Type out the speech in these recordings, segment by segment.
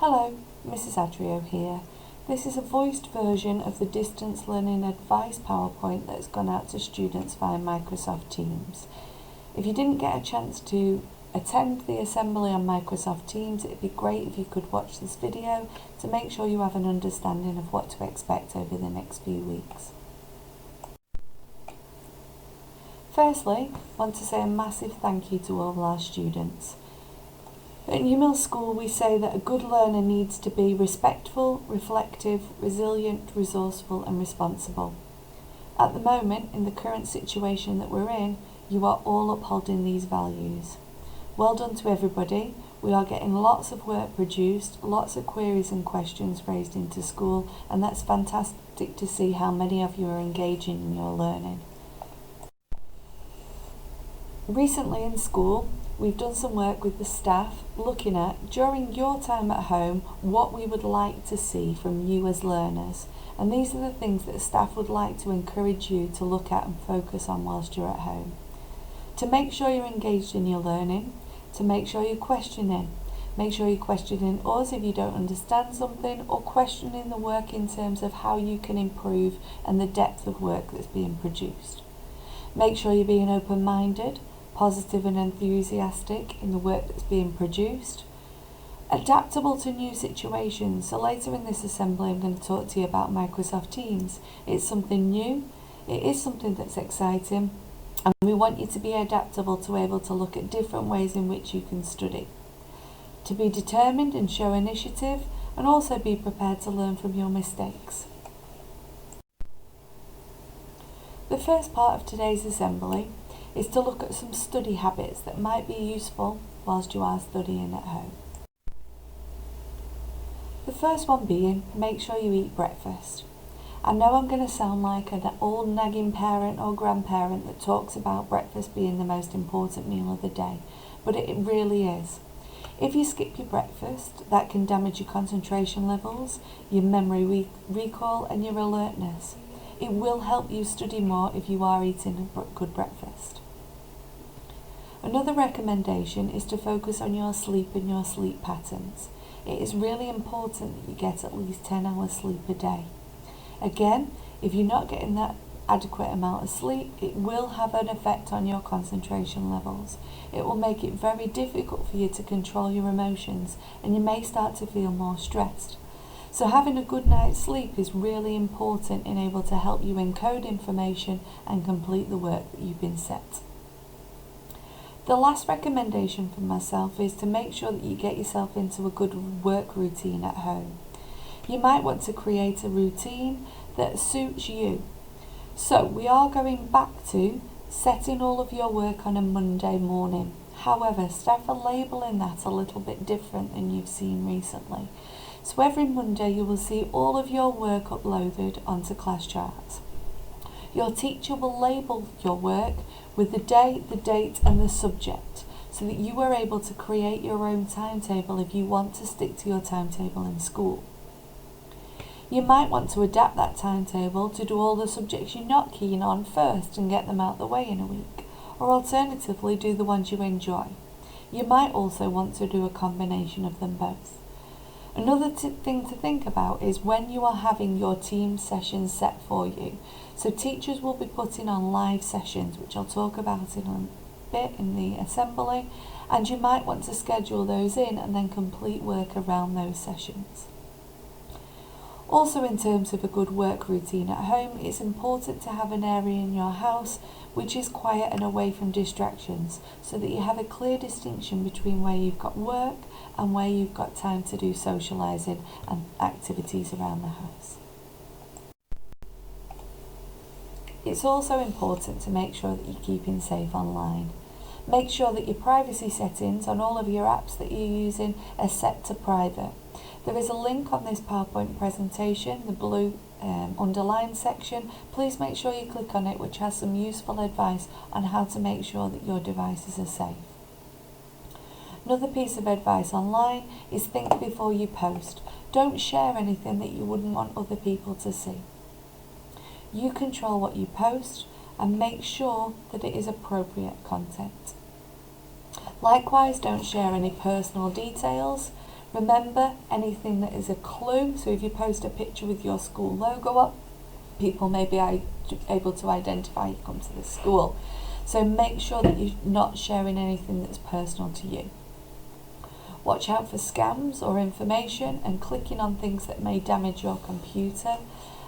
Hello, Mrs. Adrio here. This is a voiced version of the Distance Learning Advice PowerPoint that's gone out to students via Microsoft Teams. If you didn't get a chance to attend the assembly on Microsoft Teams, it'd be great if you could watch this video to make sure you have an understanding of what to expect over the next few weeks. Firstly, I want to say a massive thank you to all of our students. At New Mill School, we say that a good learner needs to be respectful, reflective, resilient, resourceful and responsible. At the moment, in the current situation that we're in, you are all upholding these values. Well done to everybody. We are getting lots of work produced, lots of queries and questions raised into school, and that's fantastic to see how many of you are engaging in your learning. Recently in school, we've done some work with the staff looking at, during your time at home, what we would like to see from you as learners. And these are the things that staff would like to encourage you to look at and focus on whilst you're at home. To make sure you're engaged in your learning, to make sure you're questioning. Make sure you're questioning us if you don't understand something, or questioning the work in terms of how you can improve and the depth of work that's being produced. Make sure you're being open-minded, positive and enthusiastic in the work that's being produced. Adaptable to new situations. So later in this assembly I'm going to talk to you about Microsoft Teams. It's something new, it is something that's exciting, and we want you to be adaptable to able to look at different ways in which you can study. To be determined and show initiative, and also be prepared to learn from your mistakes. The first part of today's assembly is to look at some study habits that might be useful whilst you are studying at home. The first one being, make sure you eat breakfast. I know I'm going to sound like an old nagging parent or grandparent that talks about breakfast being the most important meal of the day, but it really is. If you skip your breakfast, that can damage your concentration levels, your memory recall and your alertness. It will help you study more if you are eating a good breakfast. Another recommendation is to focus on your sleep and your sleep patterns. It is really important that you get at least 10 hours sleep a day. Again, if you're not getting that adequate amount of sleep, it will have an effect on your concentration levels. It will make it very difficult for you to control your emotions, and you may start to feel more stressed. So having a good night's sleep is really important in able to help you encode information and complete the work that you've been set. The last recommendation from myself is to make sure that you get yourself into a good work routine at home. You might want to create a routine that suits you. So we are going back to setting all of your work on a Monday morning. However, staff are labelling that a little bit different than you've seen recently. So every Monday you will see all of your work uploaded onto ClassCharts. Your teacher will label your work with the day, the date and the subject, so that you are able to create your own timetable if you want to stick to your timetable in school. You might want to adapt that timetable to do all the subjects you're not keen on first and get them out the way in a week, or alternatively do the ones you enjoy. You might also want to do a combination of them both. Another thing to think about is when you are having your team sessions set for you. So teachers will be putting on live sessions, which I'll talk about in a bit in the assembly, and you might want to schedule those in and then complete work around those sessions. Also, in terms of a good work routine at home, it's important to have an area in your house which is quiet and away from distractions, so that you have a clear distinction between where you've got work and where you've got time to do socialising and activities around the house. It's also important to make sure that you're keeping safe online. Make sure that your privacy settings on all of your apps that you're using are set to private. There is a link on this PowerPoint presentation, the blue underlined section. Please make sure you click on it, which has some useful advice on how to make sure that your devices are safe. Another piece of advice online is think before you post. Don't share anything that you wouldn't want other people to see. You control what you post and make sure that it is appropriate content. Likewise, don't share any personal details. Remember, anything that is a clue, so if you post a picture with your school logo up, people may be able to identify you come to the school. So make sure that you're not sharing anything that's personal to you. Watch out for scams or information and clicking on things that may damage your computer,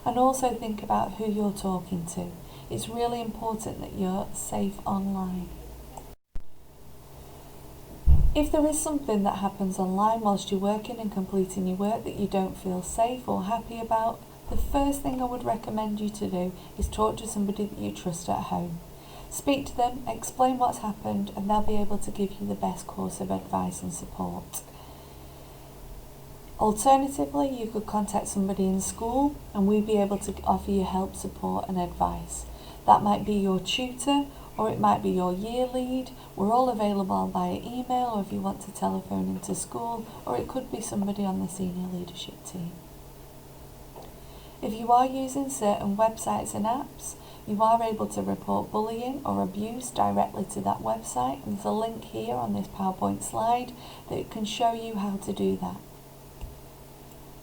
and also think about who you're talking to. It's really important that you're safe online. If there is something that happens online whilst you're working and completing your work that you don't feel safe or happy about, the first thing I would recommend you to do is talk to somebody that you trust at home. Speak to them, explain what's happened, and they'll be able to give you the best course of advice and support. Alternatively, you could contact somebody in school and we'd be able to offer you help, support and advice. That might be your tutor, or it might be your year lead. We're all available via email, or if you want to telephone into school, or it could be somebody on the senior leadership team. If you are using certain websites and apps, you are able to report bullying or abuse directly to that website, and there's a link here on this PowerPoint slide that can show you how to do that.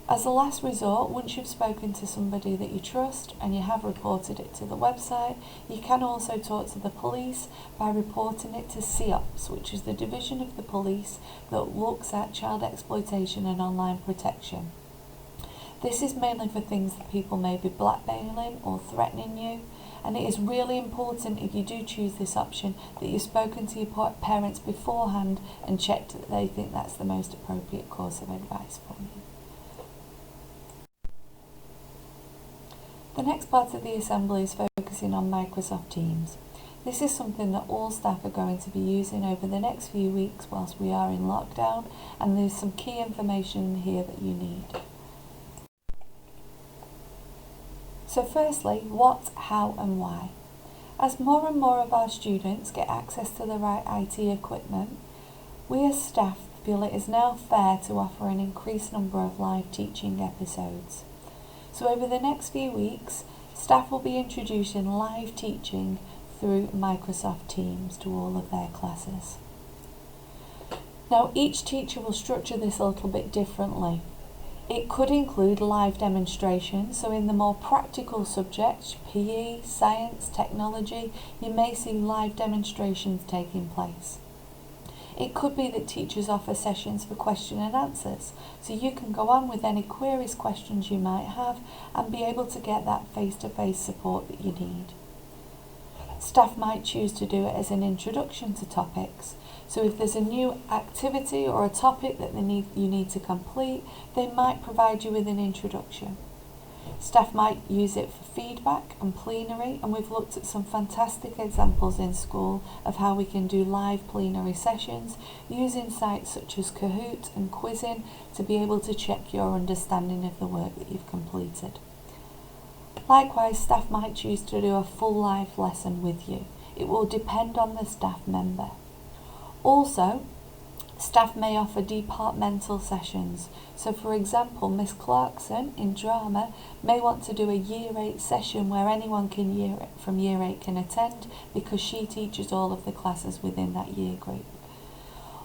As a last resort, once you've spoken to somebody that you trust and you have reported it to the website, you can also talk to the police by reporting it to CEOPS, which is the division of the police that looks at child exploitation and online protection. This is mainly for things that people may be blackmailing or threatening you, and it is really important, if you do choose this option, that you've spoken to your parents beforehand and checked that they think that's the most appropriate course of advice for you. The next part of the assembly is focusing on Microsoft Teams. This is something that all staff are going to be using over the next few weeks whilst we are in lockdown, and there's some key information in here that you need. So firstly, what, how and why. As more and more of our students get access to the right IT equipment, we as staff feel it is now fair to offer an increased number of live teaching episodes. So over the next few weeks, staff will be introducing live teaching through Microsoft Teams to all of their classes. Now each teacher will structure this a little bit differently. It could include live demonstrations, so in the more practical subjects, PE, science, technology, you may see live demonstrations taking place. It could be that teachers offer sessions for question and answers, so you can go on with any queries, questions you might have and be able to get that face-to-face support that you need. Staff might choose to do it as an introduction to topics. So if there's a new activity or a topic that you need to complete, they might provide you with an introduction. Staff might use it for feedback and plenary, and we've looked at some fantastic examples in school of how we can do live plenary sessions using sites such as Kahoot and Quizzing to be able to check your understanding of the work that you've completed. Likewise, staff might choose to do a full live lesson with you. It will depend on the staff member. Also, staff may offer departmental sessions. So for example, Miss Clarkson in drama may want to do a Year 8 session where anyone from Year 8 can attend, because she teaches all of the classes within that year group.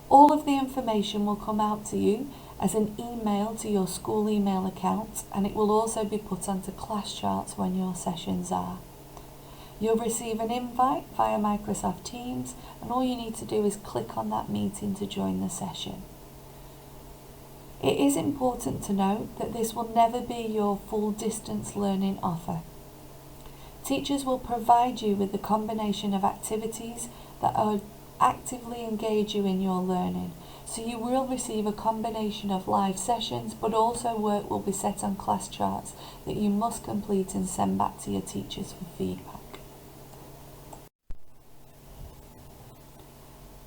All of the information will come out to you as an email to your school email account, and it will also be put onto class charts when your sessions are. You'll receive an invite via Microsoft Teams, and all you need to do is click on that meeting to join the session. It is important to note that this will never be your full distance learning offer. Teachers will provide you with a combination of activities that are actively engage you in your learning. So you will receive a combination of live sessions, but also work will be set on class charts that you must complete and send back to your teachers for feedback.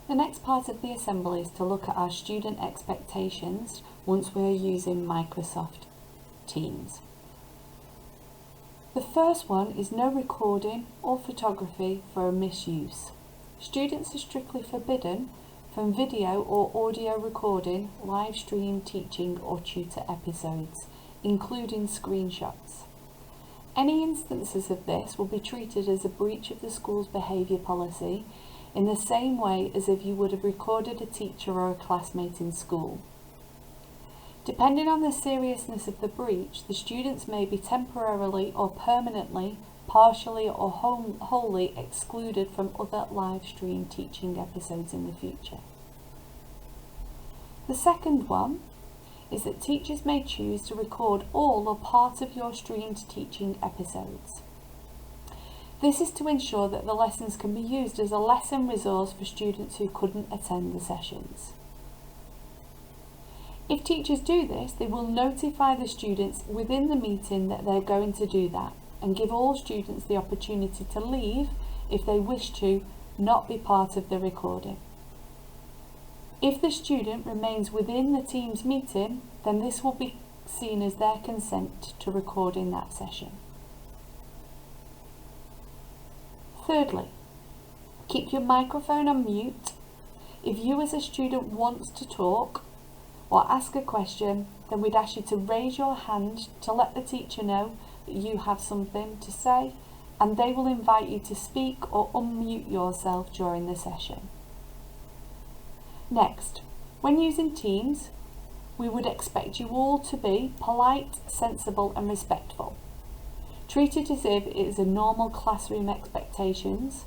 The next part of the assembly is to look at our student expectations once we're using Microsoft Teams. The first one is no recording or photography for misuse. Students are strictly forbidden from video or audio recording, live stream teaching or tutor episodes, including screenshots. Any instances of this will be treated as a breach of the school's behaviour policy, in the same way as if you would have recorded a teacher or a classmate in school. Depending on the seriousness of the breach, the students may be temporarily or permanently, partially or wholly excluded from other live stream teaching episodes in the future. The second one is that teachers may choose to record all or part of your streamed teaching episodes. This is to ensure that the lessons can be used as a lesson resource for students who couldn't attend the sessions. If teachers do this, they will notify the students within the meeting that they're going to do that and give all students the opportunity to leave if they wish to not be part of the recording. If the student remains within the Teams meeting, then this will be seen as their consent to recording that session. Thirdly, keep your microphone on mute. If you as a student wants to talk or ask a question, then we'd ask you to raise your hand to let the teacher know that you have something to say, and they will invite you to speak or unmute yourself during the session. Next, when using Teams, we would expect you all to be polite, sensible and respectful. Treat it as if it is a normal classroom expectations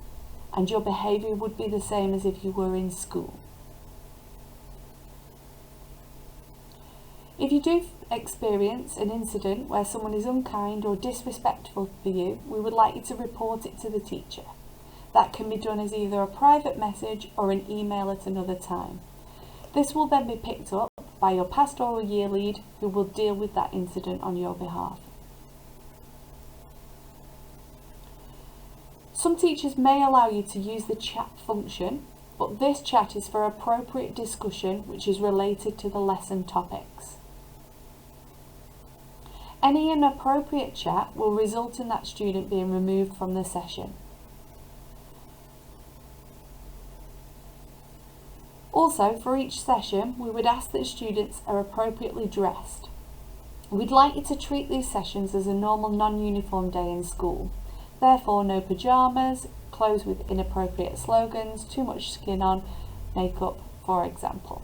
and your behaviour would be the same as if you were in school. If you do experience an incident where someone is unkind or disrespectful for you, we would like you to report it to the teacher. That can be done as either a private message or an email at another time. This will then be picked up by your pastoral year lead, who will deal with that incident on your behalf. Some teachers may allow you to use the chat function, but this chat is for appropriate discussion which is related to the lesson topics. Any inappropriate chat will result in that student being removed from the session. Also, for each session, we would ask that students are appropriately dressed. We'd like you to treat these sessions as a normal non-uniform day in school. Therefore, no pyjamas, clothes with inappropriate slogans, too much skin on, makeup, for example.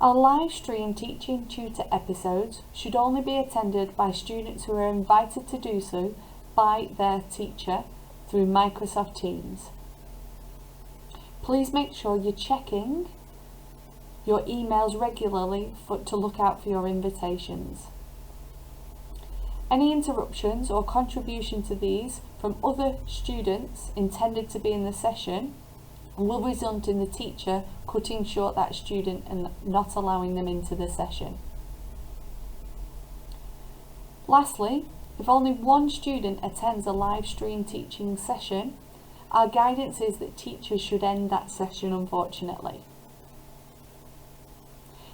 Our live stream teaching tutor episodes should only be attended by students who are invited to do so by their teacher through Microsoft Teams. Please make sure you're checking your emails regularly to look out for your invitations. Any interruptions or contribution to these from other students intended to be in the session will result in the teacher cutting short that student and not allowing them into the session. Lastly, if only one student attends a live stream teaching session, our guidance is that teachers should end that session, unfortunately.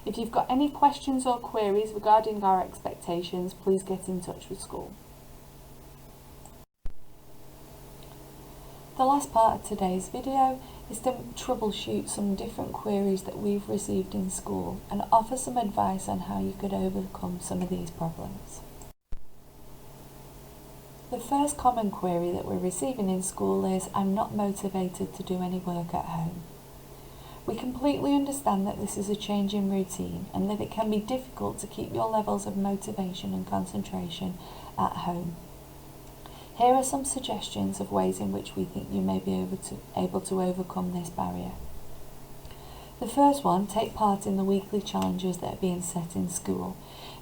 If you've got any questions or queries regarding our expectations, please get in touch with school. The last part of today's video is to troubleshoot some different queries that we've received in school and offer some advice on how you could overcome some of these problems. The first common query that we're receiving in school is, "I'm not motivated to do any work at home." We completely understand that this is a change in routine and that it can be difficult to keep your levels of motivation and concentration at home. Here are some suggestions of ways in which we think you may be able to overcome this barrier. The first one, take part in the weekly challenges that are being set in school.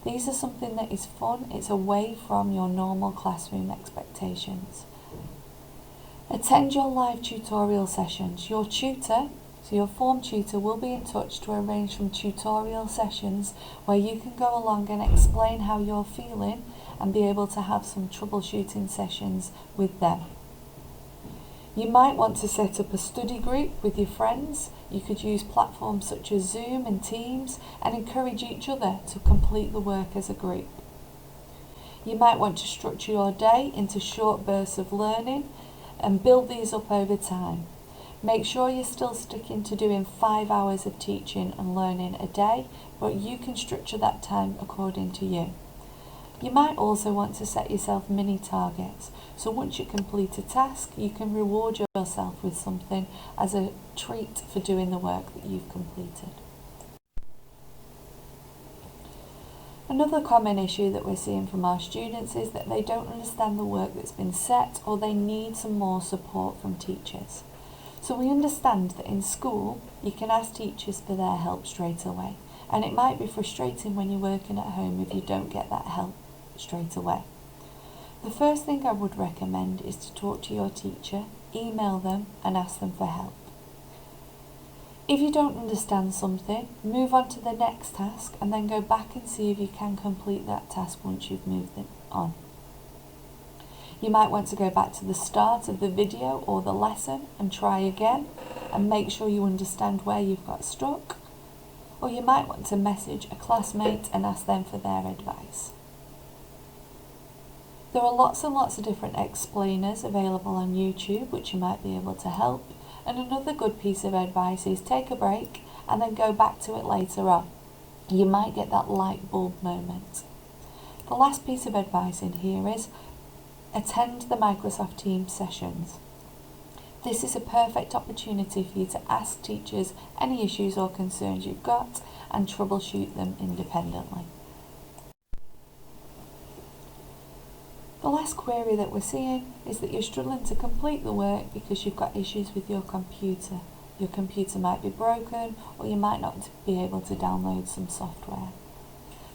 These are something that is fun, it's away from your normal classroom expectations. Attend your live tutorial sessions. Your tutor, so your form tutor, will be in touch to arrange some tutorial sessions where you can go along and explain how you're feeling and be able to have some troubleshooting sessions with them. You might want to set up a study group with your friends. You could use platforms such as Zoom and Teams and encourage each other to complete the work as a group. You might want to structure your day into short bursts of learning and build these up over time. Make sure you're still sticking to doing 5 hours of teaching and learning a day, but you can structure that time according to you. You might also want to set yourself mini targets, so once you complete a task, you can reward yourself with something as a treat for doing the work that you've completed. Another common issue that we're seeing from our students is that they don't understand the work that's been set, or they need some more support from teachers. So we understand that in school you can ask teachers for their help straight away, and it might be frustrating when you're working at home if you don't get that help straight away. The first thing I would recommend is to talk to your teacher, email them and ask them for help. If you don't understand something, move on to the next task and then go back and see if you can complete that task once you've moved it on. You might want to go back to the start of the video or the lesson and try again and make sure you understand where you've got stuck. Or you might want to message a classmate and ask them for their advice. There are lots and lots of different explainers available on YouTube which you might be able to help. And another good piece of advice is take a break and then go back to it later on. You might get that light bulb moment. The last piece of advice in here is attend the Microsoft Teams sessions. This is a perfect opportunity for you to ask teachers any issues or concerns you've got and troubleshoot them independently. The last query that we're seeing is that you're struggling to complete the work because you've got issues with your computer. Your computer might be broken, or you might not be able to download some software.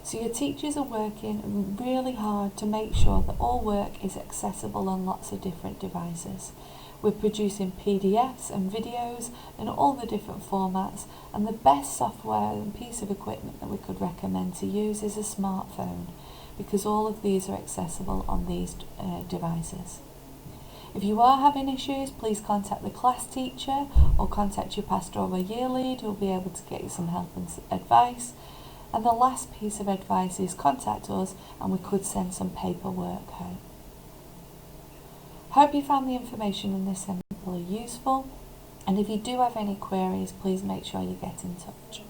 So your teachers are working really hard to make sure that all work is accessible on lots of different devices. We're producing PDFs and videos in all the different formats, and the best software and piece of equipment that we could recommend to use is a smartphone, because all of these are accessible on these devices. If you are having issues, please contact the class teacher or contact your pastoral or year lead who will be able to get you some help and advice. And the last piece of advice is contact us and we could send some paperwork home. Hope you found the information in this sample useful, and if you do have any queries, please make sure you get in touch.